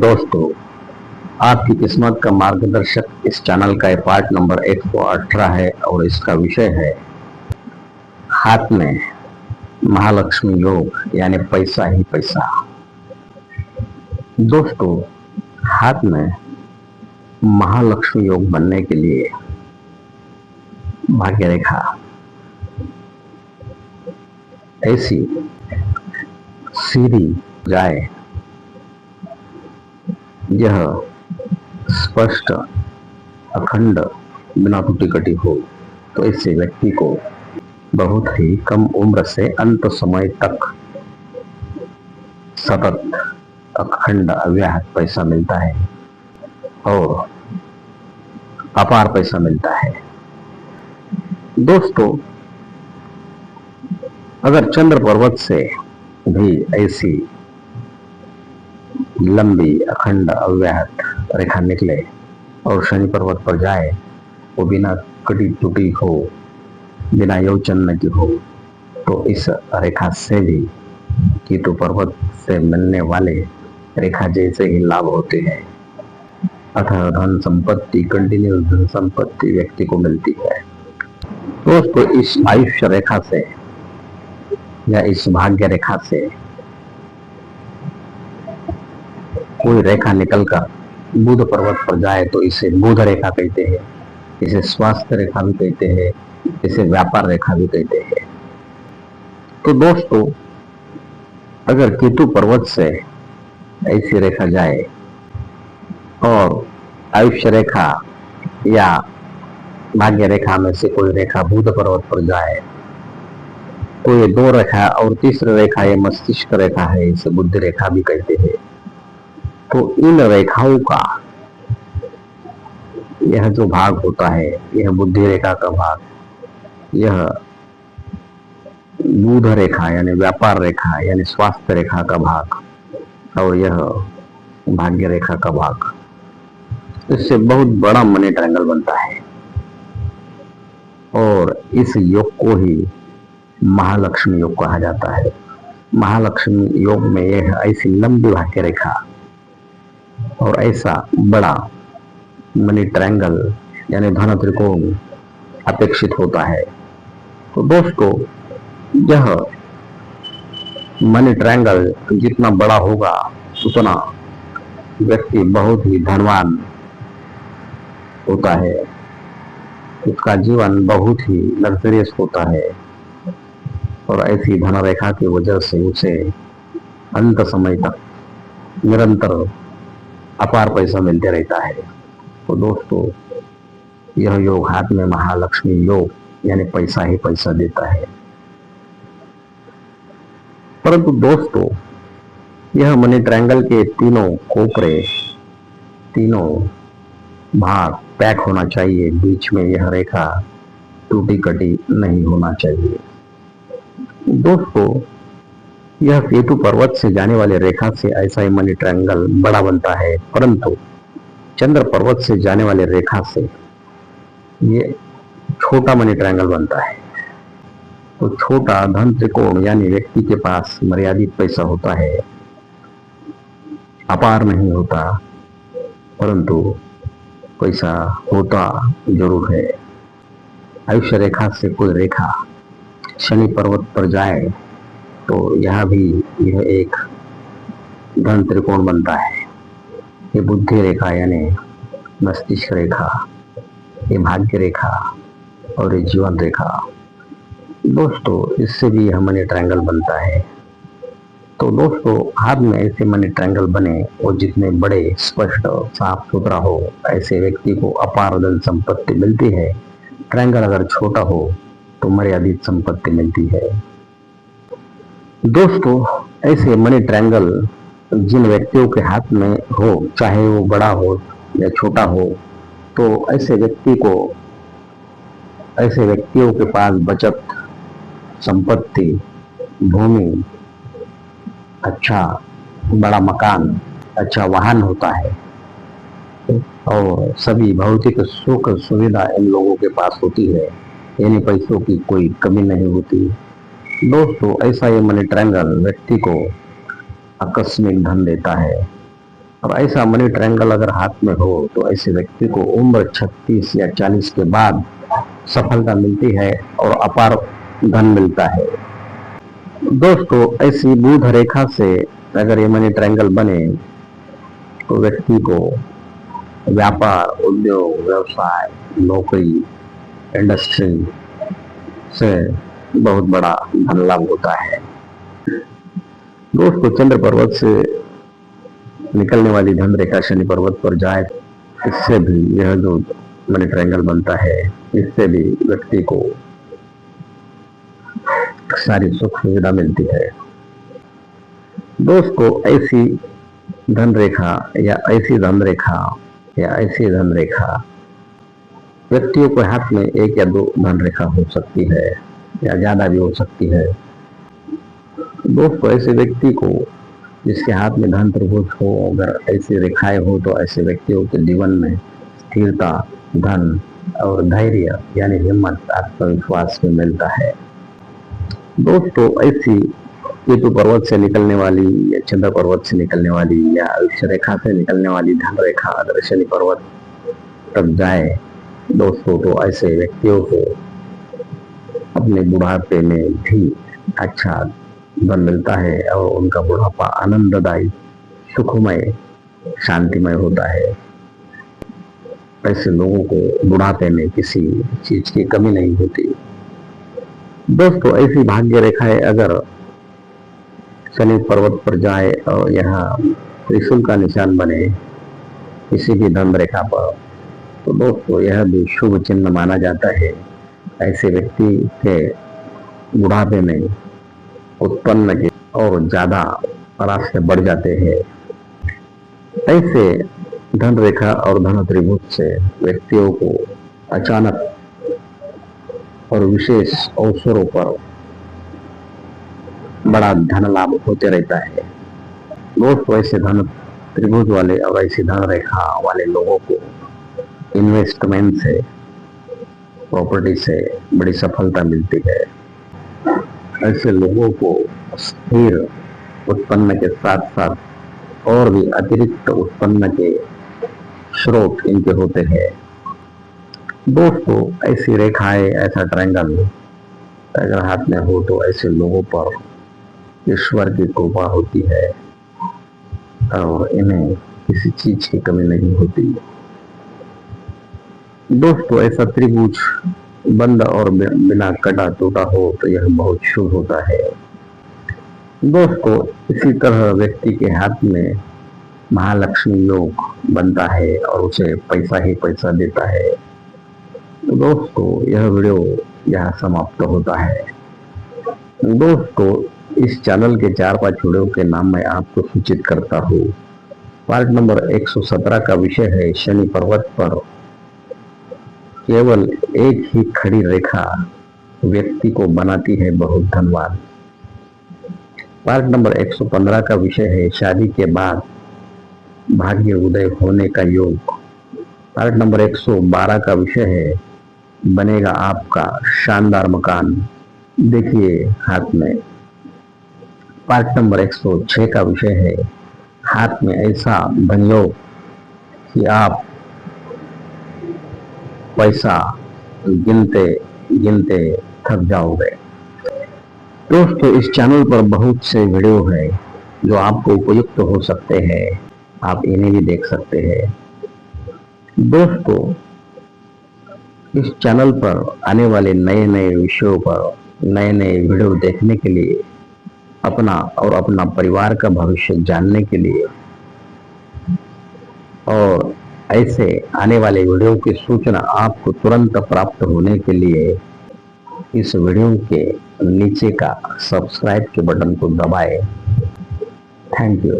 दोस्तों, आपकी किस्मत का मार्गदर्शक इस चैनल का पार्ट नंबर 118 है और इसका विषय है हाथ में महालक्ष्मी योग यानी पैसा ही पैसा। दोस्तों, हाथ में महालक्ष्मी योग बनने के लिए भाग्य रेखा ऐसी सीधी जाए, यह स्पष्ट अखंड बिना टूटी कटी हो, तो ऐसे व्यक्ति को बहुत ही कम उम्र से अंत समय तक सतत अखंड अव्याहत पैसा मिलता है और अपार पैसा मिलता है। दोस्तों, अगर चंद्र पर्वत से भी ऐसी लंबी अखंड अव्याहत रेखा निकले और शनि पर्वत पर जाए, वो बिना कटी टूटी हो, बिना योचन की हो, तो इस रेखा से भी केतु पर्वत से मिलने वाले रेखा जैसे ही लाभ होते हैं। अतः धन संपत्ति, कंटिन्यूस धन संपत्ति व्यक्ति को मिलती है। दोस्तों, इस आयुष्य रेखा से या इस भाग्य रेखा से कोई रेखा निकलकर बुध पर्वत पर जाए तो इसे बुध रेखा कहते हैं, इसे स्वास्थ्य रेखा भी कहते हैं, इसे व्यापार रेखा भी कहते हैं। तो दोस्तों, अगर केतु पर्वत से ऐसी रेखा जाए और आयुष्य रेखा या भाग्य रेखा में से कोई रेखा बुध पर्वत पर जाए, तो ये दो रेखा और तीसरी रेखा ये मस्तिष्क रेखा है, इसे बुद्धि रेखा भी कहते हैं। तो इन रेखाओं का यह जो भाग होता है, यह बुद्धि रेखा का भाग, यह बुध रेखा यानी व्यापार रेखा यानी स्वास्थ्य रेखा का भाग और यह भाग्य रेखा का भाग, इससे बहुत बड़ा मनी ट्रायंगल बनता है और इस योग को ही महालक्ष्मी योग कहा जाता है। महालक्ष्मी योग में यह ऐसी लंबी भाग्य रेखा और ऐसा बड़ा मनी ट्रायंगल यानी धन त्रिकोण अपेक्षित होता है। तो दोस्तों, यह मनी ट्रायंगल जितना बड़ा होगा उतना व्यक्ति बहुत ही धनवान होता है, उसका जीवन बहुत ही लग्जरियस होता है और ऐसी धन रेखा की वजह से उसे अंत समय तक निरंतर अपार पैसा मिलते रहता है। तो दोस्तों, यह योग हाथ में महालक्ष्मी योग यानी पैसा ही पैसा देता है। परंतु दोस्तों, यह मनी ट्रायंगल के तीनों कोपरे, तीनों भाग पैक होना चाहिए, बीच में यह रेखा टूटी कटी नहीं होना चाहिए। दोस्तों, यह केतु पर्वत से जाने वाली रेखा से ऐसा ही मनी ट्रायंगल बड़ा बनता है, परंतु चंद्र पर्वत से जाने वाली रेखा से ये छोटा मनी ट्रायंगल बनता है। तो छोटा धन त्रिकोण यानी व्यक्ति के पास मर्यादित पैसा होता है, अपार नहीं होता, परंतु पैसा होता जरूर है। आयुष्य रेखा से कोई रेखा शनि पर्वत पर जाए तो यह भी यह एक धन त्रिकोण बनता है। ये बुद्धि रेखा यानी मस्तिष्क रेखा, ये भाग्य रेखा और ये जीवन रेखा। दोस्तों, इससे भी यह मनी ट्रायंगल बनता है। तो दोस्तों, हाथ में ऐसे मनी ट्रायंगल बने और जितने बड़े, स्पष्ट, साफ सुथरा हो, ऐसे व्यक्ति को अपार धन संपत्ति मिलती है। ट्रायंगल अगर छोटा हो तो मर्यादित संपत्ति मिलती है। दोस्तों, ऐसे मनी ट्रायंगल जिन व्यक्तियों के हाथ में हो, चाहे वो बड़ा हो या छोटा हो, तो ऐसे व्यक्तियों के पास बचत, संपत्ति, भूमि, अच्छा बड़ा मकान, अच्छा वाहन होता है और सभी भौतिक सुख सुविधा इन लोगों के पास होती है, यानी पैसों की कोई कमी नहीं होती। दोस्तों, ऐसा ये मनी ट्रायंगल व्यक्ति को आकस्मिक धन देता है और ऐसा मनी ट्रायंगल अगर हाथ में हो तो ऐसे व्यक्ति को उम्र 36 या 40 के बाद सफलता मिलती है और अपार धन मिलता है। दोस्तों, ऐसी बुध रेखा से अगर ये मनी ट्रायंगल बने तो व्यक्ति को व्यापार, उद्योग, व्यवसाय, नौकरी, इंडस्ट्री से बहुत बड़ा धन लाभ होता है। दोस्तों, चंद्र पर्वत से निकलने वाली धन रेखा शनि पर्वत पर जाए, इससे भी यह जो मनी ट्रायंगल बनता है, इससे भी व्यक्ति को सारी सुख सुविधा मिलती है। दोस्तों, ऐसी धन रेखा या ऐसी धन रेखा या ऐसी धन रेखा व्यक्तियों के हाथ में 1 या 2 धन रेखा हो सकती है या ज्यादा भी हो सकती है। दोस्तों, ऐसे व्यक्ति को जिसके हाथ में धन त्रिभुज हो, अगर ऐसी रेखाएं हो तो ऐसे व्यक्तियों के जीवन में स्थिरता, धन और धैर्य यानी हिम्मत, आत्मविश्वास में मिलता है। दोस्तों, ऐसी केतु पर्वत से निकलने वाली या चंद्र पर्वत से निकलने वाली या आयुष्य रेखा से निकलने वाली धन रेखा अगर शनि पर्वत तक जाए दोस्तों, तो ऐसे व्यक्तियों को अपने बुढ़ापे में भी अच्छा धन मिलता है और उनका बुढ़ापा आनंददायी, सुखमय, शांतिमय होता है। ऐसे लोगों को बुढ़ापे में किसी चीज की कमी नहीं होती। दोस्तों, ऐसी भाग्य रेखाएं अगर शनि पर्वत पर जाए और यहाँ त्रिशूल का निशान बने किसी भी धन रेखा पर, तो दोस्तों यह भी शुभ चिन्ह माना जाता है। ऐसे व्यक्ति के बुढ़ापे में उत्पन्न के और ज्यादा रास्ते बढ़ जाते हैं। ऐसे धन रेखा और धन त्रिभुज से व्यक्तियों को अचानक और विशेष अवसरों पर बड़ा धन लाभ होते रहता है। दोस्तों, ऐसे धन त्रिभुज वाले और ऐसी धन रेखा वाले लोगों को इन्वेस्टमेंट से, प्रॉपर्टी से बड़ी सफलता मिलती है। ऐसे लोगों को स्थिर उत्पन्न के साथ साथ और भी अतिरिक्त उत्पन्न के स्रोत इनके होते हैं। दोस्तों, ऐसी रेखाएं, ऐसा ट्रायंगल अगर हाथ में हो तो ऐसे लोगों पर ईश्वर की कृपा होती है और इन्हें किसी चीज की कमी नहीं होती। दोस्तों, ऐसा त्रिभुज बंद और बिना कटा टूटा हो तो यह बहुत शुभ होता है। दोस्तों, इसी तरह व्यक्ति के हाथ में महालक्ष्मी योग बनता है और उसे पैसा ही पैसा देता है। तो दोस्तों, यह वीडियो यहाँ समाप्त होता है। दोस्तों, इस चैनल के 4-5 वीडियो के नाम मैं आपको सूचित करता हूँ। पार्ट नंबर 117 का विषय है शनि पर्वत पर केवल एक ही खड़ी रेखा व्यक्ति को बनाती है बहुत धनवान। पार्ट नंबर 115 का विषय है शादी के बाद भाग्य उदय होने का योग। पार्ट नंबर 112 का विषय है बनेगा आपका शानदार मकान, देखिए हाथ में। पार्ट नंबर 106 का विषय है हाथ में ऐसा धनयोग कि आप पैसा गिनते गिनते थक जाओगे। दोस्तों, इस चैनल पर बहुत से वीडियो हैं जो आपको उपयुक्त हो सकते हैं, आप इन्हें भी देख सकते हैं। दोस्तों, इस चैनल पर आने वाले नए नए विषयों पर नए नए वीडियो देखने के लिए, अपना और अपना परिवार का भविष्य जानने के लिए और ऐसे आने वाले वीडियो की सूचना आपको तुरंत प्राप्त होने के लिए इस वीडियो के नीचे का सब्सक्राइब के बटन को दबाएं। Thank you.